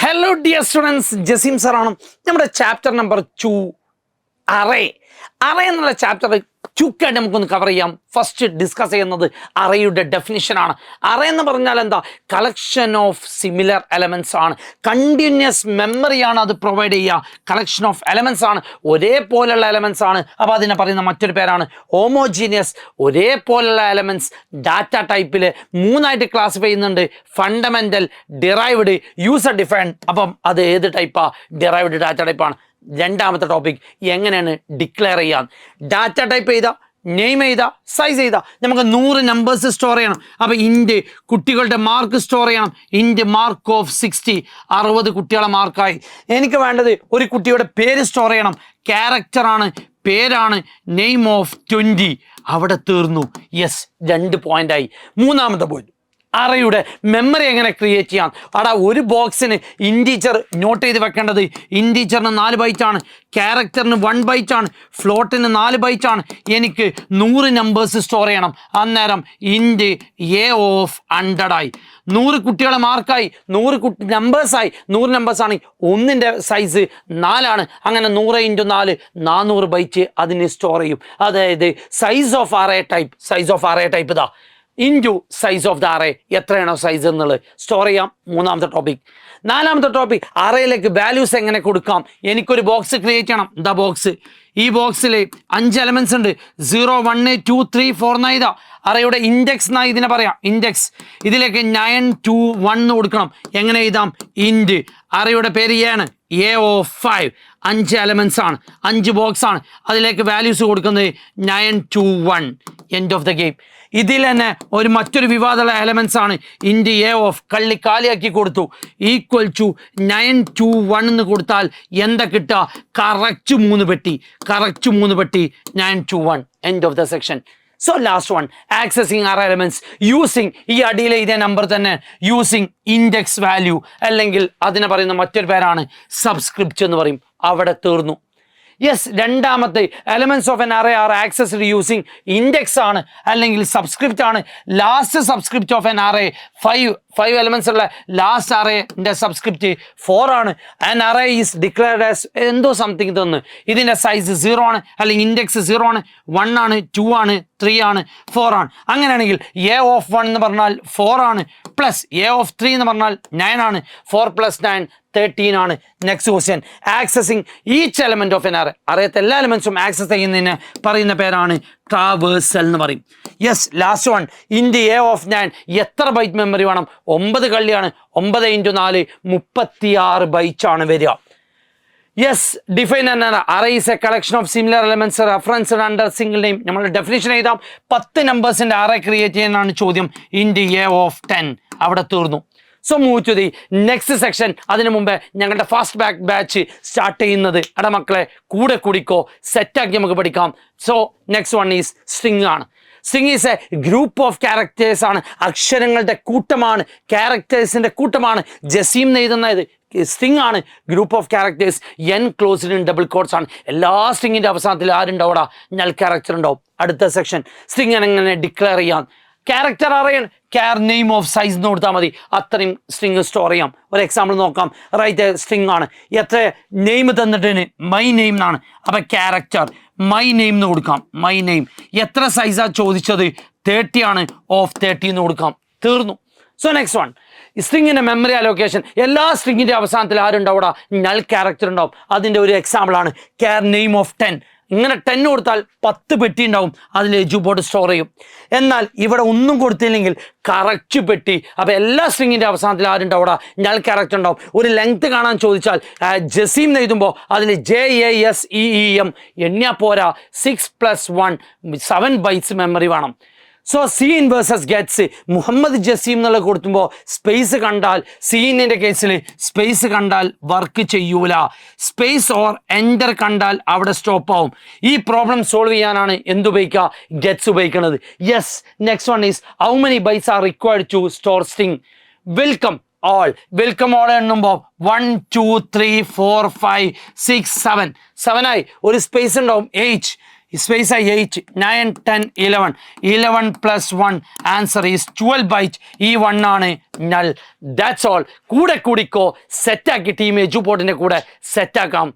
Hello dear students, Jasim Saranam. നമ്മുടെ chapter number 2 array എന്നുള്ള chapter ചുക്കായിട്ട് നമുക്കൊന്ന് കവർ ചെയ്യാം. ഫസ്റ്റ് ഡിസ്കസ് ചെയ്യുന്നത് അറേയുടെ ഡെഫിനിഷനാണ്. അറേ എന്ന് പറഞ്ഞാൽ എന്താ? കളക്ഷൻ ഓഫ് സിമിലർ എലമെന്റ്സ് ആണ്. കണ്ടിന്യൂസ് മെമ്മറിയാണ് അത് പ്രൊവൈഡ് ചെയ്യുക. കളക്ഷൻ ഓഫ് എലമെന്റ്സ് ആണ്, ഒരേപോലുള്ള എലമെന്റ്സ് ആണ്. അപ്പോൾ അതിനെ പറയുന്ന മറ്റൊരു പേരാണ് ഹോമോജീനിയസ്. ഒരേപോലുള്ള എലമെന്റ്സ് ഡാറ്റ ടൈപ്പിൽ മൂന്നായിട്ട് ക്ലാസിഫൈ ചെയ്യുന്നുണ്ട്: ഫണ്ടമെന്റൽ, ഡിറൈവ്ഡ്, യൂസർ ഡിഫൈൻഡ്. അപ്പം അത് ഏത് ടൈപ്പാണ്? ഡിറൈവ്ഡ് ഡാറ്റ ടൈപ്പാണ്. രണ്ടാമത്തെ ടോപ്പിക് എങ്ങനെയാണ് ഡിക്ലെയർ ചെയ്യാൻ. ഡാറ്റ ടൈപ്പ് ചെയ്താൽ, നെയിം ചെയ്താൽ, സൈസ് ചെയ്താൽ നമുക്ക് 100 നമ്പേഴ്സ് സ്റ്റോർ ചെയ്യണം. അപ്പോൾ ഇൻറ്റ് കുട്ടികളുടെ മാർക്ക് സ്റ്റോർ ചെയ്യണം. ഇൻറ്റ് മാർക്ക് ഓഫ് 60, 60 കുട്ടികളെ മാർക്കായി. എനിക്ക് വേണ്ടത് ഒരു കുട്ടിയുടെ പേര് സ്റ്റോർ ചെയ്യണം. ക്യാരക്ടറാണ്, പേരാണ്, നെയിം ഓഫ് 20. അവിടെ തീർന്നു. യെസ്, 2 പോയിൻ്റായി. മൂന്നാമത്തെ പോയിന്റ്, അറേയുടെ മെമ്മറി എങ്ങനെ ക്രിയേറ്റ് ചെയ്യാം. അവിടെ ഒരു ബോക്സിന് ഇൻറ്റീജർ നോട്ട് ചെയ്ത് വെക്കേണ്ടത്. ഇൻറ്റീജറിന് 4 ബൈറ്റാണ്, ക്യാരക്ടറിന് 1 ബൈറ്റാണ്, ഫ്ലോട്ടിന് 4 ബൈറ്റാണ്. എനിക്ക് 100 നമ്പേഴ്സ് സ്റ്റോർ ചെയ്യണം. അന്നേരം ഇൻറ്റ് എ ഓഫ് 100 ആയി. 100 കുട്ടികളെ മാർക്കായി, 100 നമ്പേഴ്സായി. 100 നമ്പേഴ്സാണ്, ഒന്നിൻ്റെ സൈസ് 4 അങ്ങനെ 100 × 4 400 ബൈറ്റ് അതിന് സ്റ്റോർ ചെയ്യും. അതായത് സൈസ് ഓഫ് അറേ ടൈപ്പ് ഇതാ into size of the array. എത്രയാണോ സൈസ് എന്നുള്ളത് സ്റ്റോർ ചെയ്യാം. മൂന്നാമത്തെ ടോപ്പിക്. നാലാമത്തെ ടോപ്പിക്, അറേയിലേക്ക് വാല്യൂസ് എങ്ങനെ കൊടുക്കാം. എനിക്കൊരു ബോക്സ് ക്രിയേറ്റ് ചെയ്യണം. The box. ഈ ബോക്സിൽ 5 എലമെന്റ്സ് ഉണ്ട്. 0, 1, 2, 3, 4 എന്നാ അറേയുടെ ഇൻഡെക്സ് എന്നാ ഇതിനെ പറയാം. ഇൻഡെക്സ്. ഇതിലേക്ക് 9, 2, 1 കൊടുക്കണം. എങ്ങനെ എഴുതാം? ഇൻറ്റ് അറേയുടെ പേര് എ ഓഫ് 5. 5 എലമെന്റ്സ് ആണ്, 5 ബോക്സ് ആണ്. അതിലേക്ക് വാല്യൂസ് കൊടുക്കുന്നത് 9, 2, 1. End of the game. ഇതിൽ തന്നെ മറ്റൊരു വിവാദമുള്ള എലമെന്റ്സ് ആണ്. ഇൻറ്റ് എ ഓഫ് കാലിയാക്കി കൊടുത്തു. ഈക്വൽ ടു 9, 2, 1 എന്ന് കൊടുത്താൽ എന്താ കിട്ടുക? കറക്റ്റ് 3 പെട്ടി. 9, 2, 1. End of the section. So last one, accessing array elements using ഈ അടിയിലെ ഇതേ നമ്പർ തന്നെ യൂസിങ് ഇൻഡെക്സ് വാല്യൂ, അല്ലെങ്കിൽ അതിനെ പറയുന്ന മറ്റൊരു പേരാണ് സബ്സ്ക്രിപ്റ്റ് എന്ന് പറയും. അവിടെ തീർന്നു. യെസ്, രണ്ടാമത്തെ elements of an array are accessed using index ആണ്, അല്ലെങ്കിൽ സബ്സ്ക്രിപ്റ്റ് ആണ്. Last subscript of an array 5 elements ഉള്ള ലാസ്റ്റ് അറേന്റെ സബ്സ്ക്രിപ്റ്റ് 4 ആണ്. An array is declared as എന്തോ സംതിങ് തന്ന്. ഇതിന്റെ സൈസ് 0 ആണ്, അല്ലെങ്കിൽ ഇൻഡെക്സ് 0 ആണ്, 1 ആണ്, 2 ആണ്, 3 ആണ്, 4 ആണ്. അങ്ങനെയാണെങ്കിൽ എ ഓഫ് 1 എന്ന് പറഞ്ഞാൽ 4 ആണ്, പ്ലസ് എ ഓഫ് 3 എന്ന് പറഞ്ഞാൽ 9 ആണ്. 4 + 9 13 ആണ്. Next question, accessing each element of an array. അറേത്തെ എല്ലാ എലമെന്റ്സും ആക്സസ് ചെയ്യുന്നതിന് പറയുന്ന പേരാണ് ട്രാവേഴ്സൽ എന്ന് പറയും. Yes, last one, int a of 9. എത്ര ബൈറ്റ് മെമ്മറി വേണം? 9 കള്ളിയാണ്. 9 × 4 36 ബൈറ്റ്സ് ആണ് വരിക. യെസ്, ഡിഫൈൻ എന്നാണ്? Array is a collection of similar elements referenced under single name. നമ്മൾ ഡെഫിനേഷൻ എഴുതാം. 10 നമ്പേഴ്സിന്റെ അറേ ക്രിയേറ്റ് ചെയ്യാനാണ് ചോദ്യം. Int a of 10. അവിടെ തീർന്നു. So move to the next section. അതിനു മുമ്പേ ഞങ്ങളുടെ ഫാസ്റ്റ് ബാച്ച് സ്റ്റാർട്ട് ചെയ്യുന്നത് മക്കളെ കൂടെ കൂടിക്കോ, സെറ്റാക്കി നമുക്ക് പഠിക്കാം. So next one is string ആണ്. String is a group of characters ആണ്. അക്ഷരങ്ങളുടെ കൂട്ടമാണ്, ക്യാരക്ടേഴ്സിന്റെ കൂട്ടമാണ്. ജസീം എഴുതുന്നത് സ്ട്രിങ് ആണ്. Group of characters enclosed in double quotes ആണ്. എല്ലാ സ്ട്രിങ്ങിന്റെ അവസാനത്തിൽ ആരുണ്ടാവൂടാ? നൾ ക്യാരക്ടർ ഉണ്ടാവും. അടുത്ത സെക്ഷൻ, സ്ട്രിങ് എങ്ങനെ ഡിക്ലെയർ ചെയ്യാം. ക്യാരക്ടർ അറിയാൻ നെയിം ഓഫ് സൈസ് എന്ന് കൊടുത്താൽ മതി. അത്രയും സ്ട്രിങ് സ്റ്റോർ ചെയ്യാം. ഒരു എക്സാമ്പിൾ നോക്കാം. റൈറ്റ്, സ്ട്രിങ് ആണ്. എത്ര നെയിം തന്നിട്ട് മൈ നെയിം എന്നാണ്. അപ്പം ക്യാരക്ടർ മൈ നെയിം എന്ന് കൊടുക്കാം. My name. എത്ര സൈസാണ് ചോദിച്ചത്? 30 ആണ്. ഓഫ് 30 എന്ന് കൊടുക്കാം. തീർന്നു. സോ നെക്സ്റ്റ് വൺ, സ്ട്രിങ്ങിൻ്റെ മെമ്മറി അലോക്കേഷൻ. എല്ലാ സ്ട്രിങ്ങിൻ്റെ അവസാനത്തിൽ ആരുണ്ടാവും? നൾ ക്യാരക്ടർ ഉണ്ടാവും. അതിൻ്റെ ഒരു എക്സാമ്പിളാണ് നെയിം ഓഫ് 10. ഇങ്ങനെ 10 കൊടുത്താൽ 10 പെട്ടി ഉണ്ടാവും. അതിൽ എജുബോർഡ് സ്റ്റോർ ചെയ്യും. എന്നാൽ ഇവിടെ ഒന്നും കൊടുത്തില്ലെങ്കിൽ കറക്റ്റ് പെട്ടി. അപ്പോൾ എല്ലാ സ്ട്രിങ്ങിൻ്റെ അവസാനത്തിൽ ആരുണ്ടാവും? നൾ ക്യാരക്ടർ ഉണ്ടാവും. ഒരു ലെങ്ത് കാണാൻ ചോദിച്ചാൽ ജസീം എഴുതുമ്പോൾ അതിൽ JASEEM എണ്ണിയാൽ പോരാ. 6 + 1 7 ബൈറ്റ്സ് മെമ്മറി വേണം. So C inverses gets Muhammad Jasim എന്നുള്ളത് കൊടുക്കുമ്പോൾ സ്പേസ് കണ്ടാൽ, സീനിൻ്റെ കേസിൽ സ്പേസ് കണ്ടാൽ വർക്ക് ചെയ്യൂല. സ്പേസ് ഓർ എൻ്റർ കണ്ടാൽ അവിടെ സ്റ്റോപ്പ് ആവും. ഈ പ്രോബ്ലം സോൾവ് ചെയ്യാനാണ് എന്തുപയോഗിക്കുക? ഗെറ്റ്സ് ഉപയോഗിക്കുന്നത്. Yes, next one is how many bytes are required to store string. Welcome all എണ്ണുമ്പോൾ 1, 2, 3, 4, 5, 6, 7 ആയി. ഒരു സ്പേസ് ഉണ്ടാവും. സ്പേസ് 8 9 10 11 പ്ലസ് 1 ആൻസർ ഈസ് 12 ഈ 1 ആണ് നൾ. That's all. കൂടെ കൂടിക്കോ, സെറ്റാക്കി ടീം എജുപോർട്ടിൻ്റെ കൂടെ സെറ്റാക്കാം.